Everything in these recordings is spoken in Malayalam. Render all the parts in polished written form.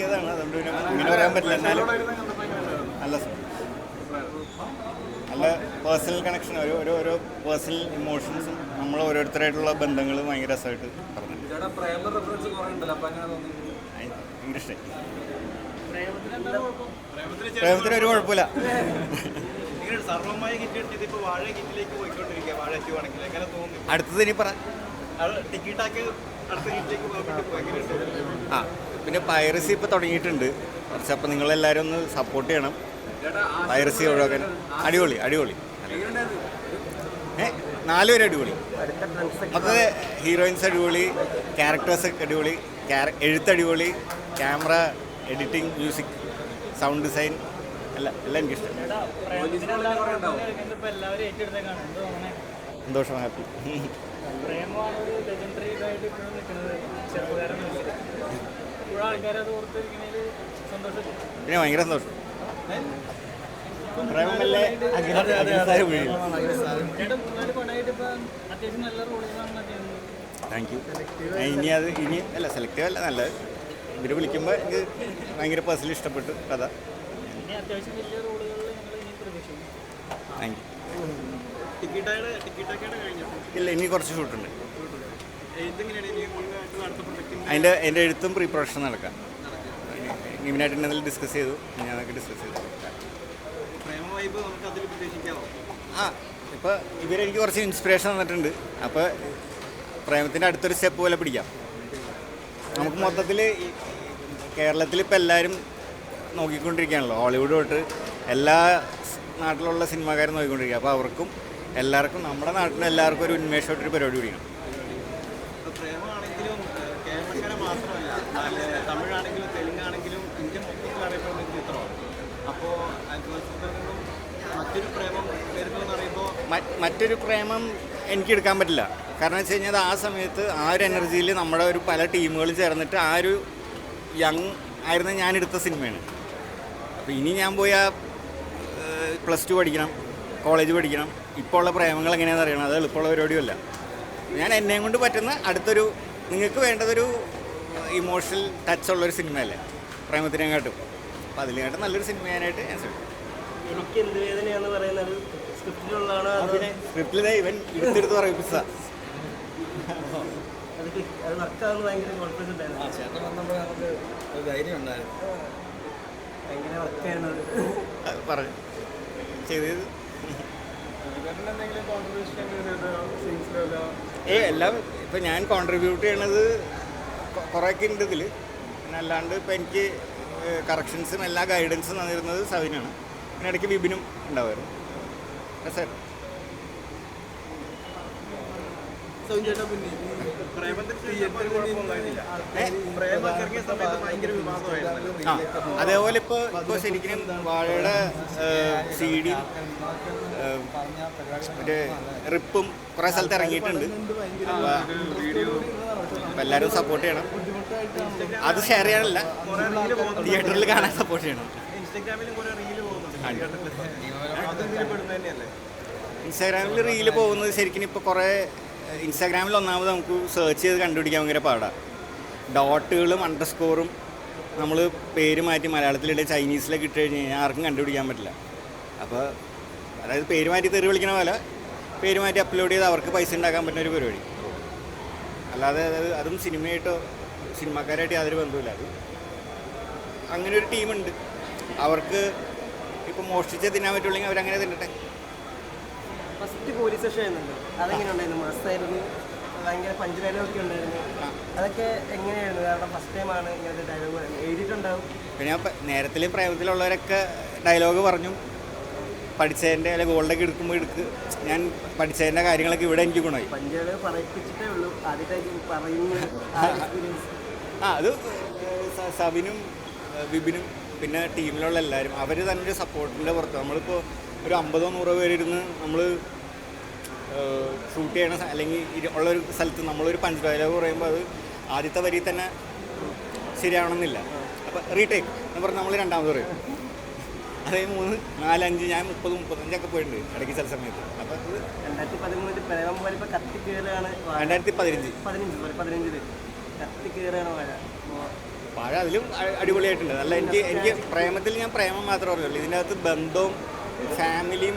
ചെയ്തതാണ്, അതുകൊണ്ട് പിന്നെ ഇങ്ങനെ പറയാൻ പറ്റില്ല. എന്നാലും നല്ല നല്ല പേഴ്സണൽ കണക്ഷൻ, ഓരോ പേഴ്സണൽ ഇമോഷൻസും നമ്മൾ ഓരോരുത്തരായിട്ടുള്ള ബന്ധങ്ങൾ ഭയങ്കര രസമായിട്ട് പറഞ്ഞു. ഭയങ്കര ഇഷ്ടമായി. പ്രേമത്തിന് ഒരു കുഴപ്പമില്ല. അടുത്തത് ഇനി പറ. ആ പിന്നെ പൈറസി ഇപ്പോൾ തുടങ്ങിയിട്ടുണ്ട് കുറച്ച്. അപ്പോൾ നിങ്ങളെല്ലാവരും ഒന്ന് സപ്പോർട്ട് ചെയ്യണം. പൈറസി ഒഴിവാക്കാൻ അടിപൊളി 4 പേര് അടിപൊളി. മൊത്തത്തിൽ ഹീറോയിൻസ് അടിപൊളി, ക്യാരക്ടേഴ്സൊക്കെ അടിപൊളി, എഴുത്തടിപൊളി, camera, editing, music, sound design എല്ലാം എനിക്കിഷ്ടം. സന്തോഷം, ഹാപ്പി. പിന്നെ ഭയങ്കര സന്തോഷം. പ്രേമമല്ലേ താങ്ക് യു. ഇനി അല്ല സെലക്റ്റീവ് അല്ല, നല്ലത്. ഇവർ വിളിക്കുമ്പോൾ എനിക്ക് ഭയങ്കര പേഴ്സണലി ഇഷ്ടപ്പെട്ടു കഥ. Thank you. ഇല്ല, ഇനി കുറച്ച് ഷൂട്ടുണ്ട്. എൻ്റെ എഴുത്തും പ്രീ പ്രൊഡക്ഷൻ നടക്കാം. നിവിനായിട്ട് എന്തെങ്കിലും ഡിസ്കസ് ചെയ്തു, ഞാനൊക്കെ ഡിസ്കസ് ചെയ്തു. ആ ഇപ്പോൾ ഇവരെനിക്ക് കുറച്ച് ഇൻസ്പിറേഷൻ തന്നിട്ടുണ്ട്. അപ്പോൾ പ്രേമത്തിൻ്റെ അടുത്തൊരു സ്റ്റെപ്പ് പോലെ പിടിക്കാം. നമുക്ക് മൊത്തത്തിൽ കേരളത്തിൽ ഇപ്പോൾ എല്ലാവരും നോക്കിക്കൊണ്ടിരിക്കുകയാണല്ലോ, ഹോളിവുഡ് തൊട്ട് എല്ലാ നാട്ടിലുള്ള സിനിമാക്കാരും നോക്കിക്കൊണ്ടിരിക്കുക. അപ്പോൾ അവർക്കും എല്ലാവർക്കും, നമ്മുടെ നാട്ടിലും എല്ലാവർക്കും ഒരു ഉന്മേഷമായിട്ടൊരു പരിപാടി പിടിക്കണം. തമിഴാണെങ്കിലും തെലുങ്കാണെങ്കിലും ഇന്ത്യ മൊത്തത്തിൽ അറിയപ്പെടുന്ന ഒരു ചിത്രമാണ്. അപ്പോൾ മറ്റൊരു പ്രേമം എനിക്ക് എടുക്കാൻ പറ്റില്ല. കാരണം വെച്ച് കഴിഞ്ഞാൽ ആ സമയത്ത് ആ ഒരു എനർജിയിൽ നമ്മുടെ ഒരു പല ടീമുകളും ചേർന്നിട്ട് ആ ഒരു യങ് ആയിരുന്ന ഞാൻ എടുത്ത സിനിമയാണ്. അപ്പോൾ ഇനി ഞാൻ പോയി +2 പഠിക്കണം, കോളേജ് പഠിക്കണം. ഇപ്പോൾ ഉള്ള പ്രേമങ്ങൾ എങ്ങനെയാണെന്ന് അറിയണം. അത് എളുപ്പമുള്ള പരിപാടിയല്ല. ഞാൻ എന്നെയും കൊണ്ട് പറ്റുന്ന അടുത്തൊരു, നിങ്ങൾക്ക് വേണ്ടതൊരു ഇമോഷണൽ ടച്ചുള്ളൊരു സിനിമയല്ലേ പ്രേമത്തിനെക്കാട്ടും. അപ്പോൾ അതിലേക്കാട്ടും നല്ലൊരു സിനിമയാനായിട്ട് ഞാൻ ശ്രമിക്കും. എനിക്ക് എന്ത് വേദനയാണെന്ന് പറയുന്നത് സ്ക്രിപ്റ്റിലുള്ളതാണ്. സ്ക്രിപ്റ്റിൽ ഇവൻ എടുത്തെടുത്ത് പറയിപ്പിച്ച അത് വർക്കാവുന്ന ഭയങ്കര കോൺഫിഡൻസ് ഉണ്ടായിരുന്നു. ചേട്ടൻ വന്നപ്പോൾ നമുക്ക് ഒരു ധൈര്യം ഉണ്ടായിരുന്നു. ഭയങ്കര വർക്കായിരുന്നു അത് പറഞ്ഞു ചെയ്തത്. എല്ലാം ഇപ്പം ഞാൻ കോൺട്രിബ്യൂട്ട് ചെയ്യണത് കുറേയൊക്കെ ഉണ്ട് ഇതിൽ. പിന്നെ അല്ലാണ്ട് ഇപ്പം എനിക്ക് കറക്ഷൻസും എല്ലാ ഗൈഡൻസും തന്നിരുന്നത് സവിനാണ്. പിന്നെ ഇടയ്ക്ക് വിപിനും ഉണ്ടാവുമായിരുന്നു. രസമായിരുന്നു. അതേപോലെ ഇപ്പോൾ ശരിക്കും വാഴയുടെ CD മറ്റേ റിപ്പും കുറേ സ്ഥലത്ത് ഇറങ്ങിയിട്ടുണ്ട്. അപ്പോൾ എല്ലാവരും സപ്പോർട്ട് ചെയ്യണം. അത് ഷെയർ ചെയ്യാനല്ല, തിയേറ്ററിൽ കാണാൻ സപ്പോർട്ട് ചെയ്യണം. ഇൻസ്റ്റാഗ്രാമിൽ റീല് പോകുന്നത് ശരിക്കും ഇപ്പോൾ കുറേ ഇൻസ്റ്റാഗ്രാമിൽ ഒന്നാമത് നമുക്ക് സെർച്ച് ചെയ്ത് കണ്ടുപിടിക്കാൻ ഭയങ്കര പാടാണ്. ഡോട്ടുകളും അണ്ടർസ്കോറും നമ്മൾ പേര് മാറ്റി മലയാളത്തിലിടെ ചൈനീസിലൊക്കെ ഇട്ട് കഴിഞ്ഞ് കഴിഞ്ഞാൽ ആർക്കും കണ്ടുപിടിക്കാൻ പറ്റില്ല. അപ്പോൾ അതായത് പേര് മാറ്റി തെറി വിളിക്കണ പോലെ പേര് മാറ്റി അപ്ലോഡ് ചെയ്ത് അവർക്ക് പൈസ ഉണ്ടാക്കാൻ പറ്റുന്ന ഒരു പരിപാടി. അല്ലാതെ അതും സിനിമയായിട്ടോ സിനിമാക്കാരായിട്ട് യാതൊരു ബന്ധമില്ല. അത് അങ്ങനെ ഒരു ടീമുണ്ട്. അവർക്ക് ഇപ്പോൾ മോഷ്ടിച്ച് തിന്നാൻ പറ്റുള്ളെങ്കിൽ അവരങ്ങനെ തിന്നട്ടെ. ഫസ്റ്റ് പോലീസ് സ്റ്റേഷൻ ആയിരുന്നല്ലോ, അതെങ്ങനെ ഉണ്ടായിരുന്നു? മസ്തായിരുന്നു, ഭയങ്കര പഞ്ച് ഡയലോഗൊക്കെ ഉണ്ടായിരുന്നു. അതൊക്കെ എങ്ങനെയായിരുന്നു? കാരണം ഫസ്റ്റ് ടൈമാണ് ഇങ്ങനത്തെ ഡയലോഗ് എഴുതിയിട്ടുണ്ടാവും. പിന്നെ ഞാൻ നേരത്തിൽ പ്രേമത്തിലുള്ളവരൊക്കെ ഡയലോഗ് പറഞ്ഞു പഠിച്ചതിൻ്റെ അല്ലെങ്കിൽ ഗോൾഡൊക്കെ എടുക്കുമ്പോൾ ഞാൻ പഠിച്ചതിൻ്റെ കാര്യങ്ങളൊക്കെ ഇവിടെ എനിക്ക് ഗുണമായി. പഞ്ച് ഡയലോഗ് പറയിപ്പിച്ചിട്ടേ ഉള്ളൂ, ആദ്യമായിട്ട് പറയുന്നത്. അത് സവിനും വിപിനും പിന്നെ ടീമിലുള്ള എല്ലാവരും അവർ തന്നെ ഒരു സപ്പോർട്ടിൻ്റെ പുറത്ത്. നമ്മളിപ്പോൾ ഒരു 50-100 പേരിരുന്ന് നമ്മൾ ഷൂട്ട് ചെയ്യണ അല്ലെങ്കിൽ ഉള്ളൊരു സ്ഥലത്ത് നമ്മളൊരു പഞ്ച് ഡയലോഗ് പറയുമ്പോൾ അത് ആദ്യത്തെ വരി തന്നെ ശരിയാവണമെന്നില്ല. അപ്പോൾ റീടേക്ക് എന്ന് പറഞ്ഞാൽ നമ്മൾ രണ്ടാമത് പറയും. അതേ 3, 4, 5 ഞാൻ 30, 35 പോയിട്ടുണ്ട് ഇടയ്ക്ക് ചില സമയത്ത്. അപ്പോൾ അത് 2013 പ്രേമം പോലെ ഇപ്പോൾ കത്തി കയറുകയാണ്. 2015 കത്തി കയറുകയാണ് മഴ. വാഴ അതിലും അടിപൊളിയായിട്ടുണ്ട്. നല്ല എനിക്ക് പ്രേമത്തിൽ ഞാൻ പ്രേമം മാത്രമേ പറഞ്ഞുള്ളൂ. ഇതിൻ്റെ അകത്ത് ബന്ധവും ഫാമിലിയും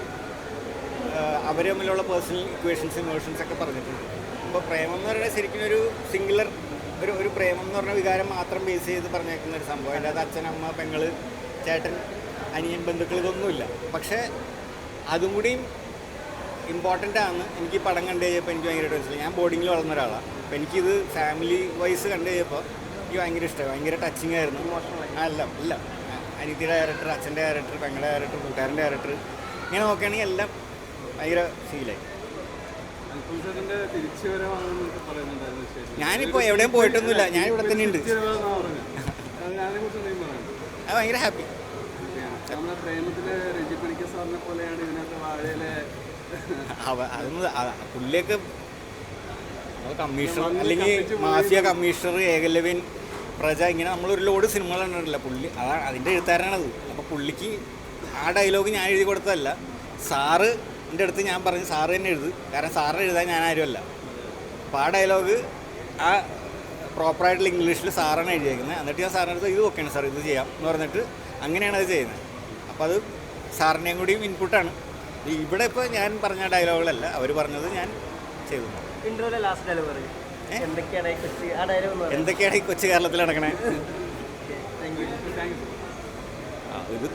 അവർ തമ്മിലുള്ള പേഴ്സണൽ ഇക്വേഷൻസ് ഇമോഷൻസ് ഒക്കെ പറഞ്ഞിട്ടുണ്ട്. അപ്പോൾ പ്രേമം എന്ന് പറയുന്നത് ശരിക്കും ഒരു സിംഗുലർ ഒരു പ്രേമം എന്ന് പറഞ്ഞ വികാരം മാത്രം ബേസ് ചെയ്ത് പറഞ്ഞേക്കുന്ന ഒരു സംഭവം. അതിൻ്റെ അകത്ത് അച്ഛൻ, അമ്മ, പെങ്ങൾ, ചേട്ടൻ, അനിയൻ, ബന്ധുക്കൾ ഇതൊന്നുമില്ല. പക്ഷേ അതും കൂടിയും ഇമ്പോർട്ടൻ്റ് ആണ്. എനിക്ക് ഈ പടം കണ്ടു കഴിഞ്ഞപ്പോൾ എനിക്ക് ഭയങ്കരമായിട്ട് മനസ്സിലായി. ഞാൻ ബോർഡിങ്ങിൽ വളർന്ന ഒരാളാണ്. അപ്പോൾ എനിക്കിത് ഫാമിലി വൈസ് കണ്ടു കഴിഞ്ഞപ്പോൾ എനിക്ക് ഭയങ്കര ഇഷ്ടമായി. ഭയങ്കര ടച്ചിങ് ആയിരുന്നു. അല്ല അനിയത്തിയുടെ ക്യാരക്ടർ, അച്ഛൻ്റെ ക്യാരക്ടർ, പെങ്ങളുടെ ക്യാരക്ടർ, കൂട്ടുകാരൻ്റെ ക്യാരക്ടർ, ഇങ്ങനെ നോക്കുകയാണെങ്കിൽ എല്ലാം ഭയങ്കര ഫീലായി. ഞാനിപ്പോൾ എവിടെയും പോയിട്ടൊന്നുമില്ല. ഞാൻ ഇവിടെ തന്നെ ഉണ്ട്. അത് ഭയങ്കര ഹാപ്പി. അതൊന്നും പുള്ളിയൊക്കെ കമ്മീഷണർ അല്ലെങ്കിൽ മാഫിയ കമ്മീഷണർ, ഏകലവ്യൻ, പ്രജ, ഇങ്ങനെ നമ്മളൊരു ലോഡ് സിനിമകൾ കണ്ടിട്ടില്ല. പുള്ളി അതാണ് അതിൻ്റെ എഴുത്താരനാണത്. അപ്പോൾ പുള്ളിക്ക് ആ ഡയലോഗ് ഞാൻ എഴുതി കൊടുത്തതല്ല. സാറ് എൻ്റെ അടുത്ത് ഞാൻ പറഞ്ഞു സാറ് തന്നെ എഴുത്, കാരണം സാറിന് എഴുതാൻ ഞാൻ ആരുമല്ല. അപ്പോൾ ആ ഡയലോഗ് ആ പ്രോപ്പറായിട്ടുള്ള ഇംഗ്ലീഷിൽ സാറാണ് എഴുതിയേക്കുന്നത്. എന്നിട്ട് ഞാൻ സാറിൻ്റെ അടുത്ത് ഇത് ഓക്കെയാണ് സാർ, ഇത് ചെയ്യാം എന്ന് പറഞ്ഞിട്ട് അങ്ങനെയാണ് അത് ചെയ്യുന്നത്. അപ്പോൾ അത് സാറിൻ്റെയും കൂടിയും ഇൻപുട്ടാണ്. ഇവിടെ ഇപ്പോൾ ഞാൻ പറഞ്ഞ ഡയലോഗുകളല്ല, അവർ പറഞ്ഞത് ഞാൻ ചെയ്തു. എന്തൊക്കെയാണ് ഈ കൊച്ചു കേരളത്തിൽ നടക്കണേ? ഇത്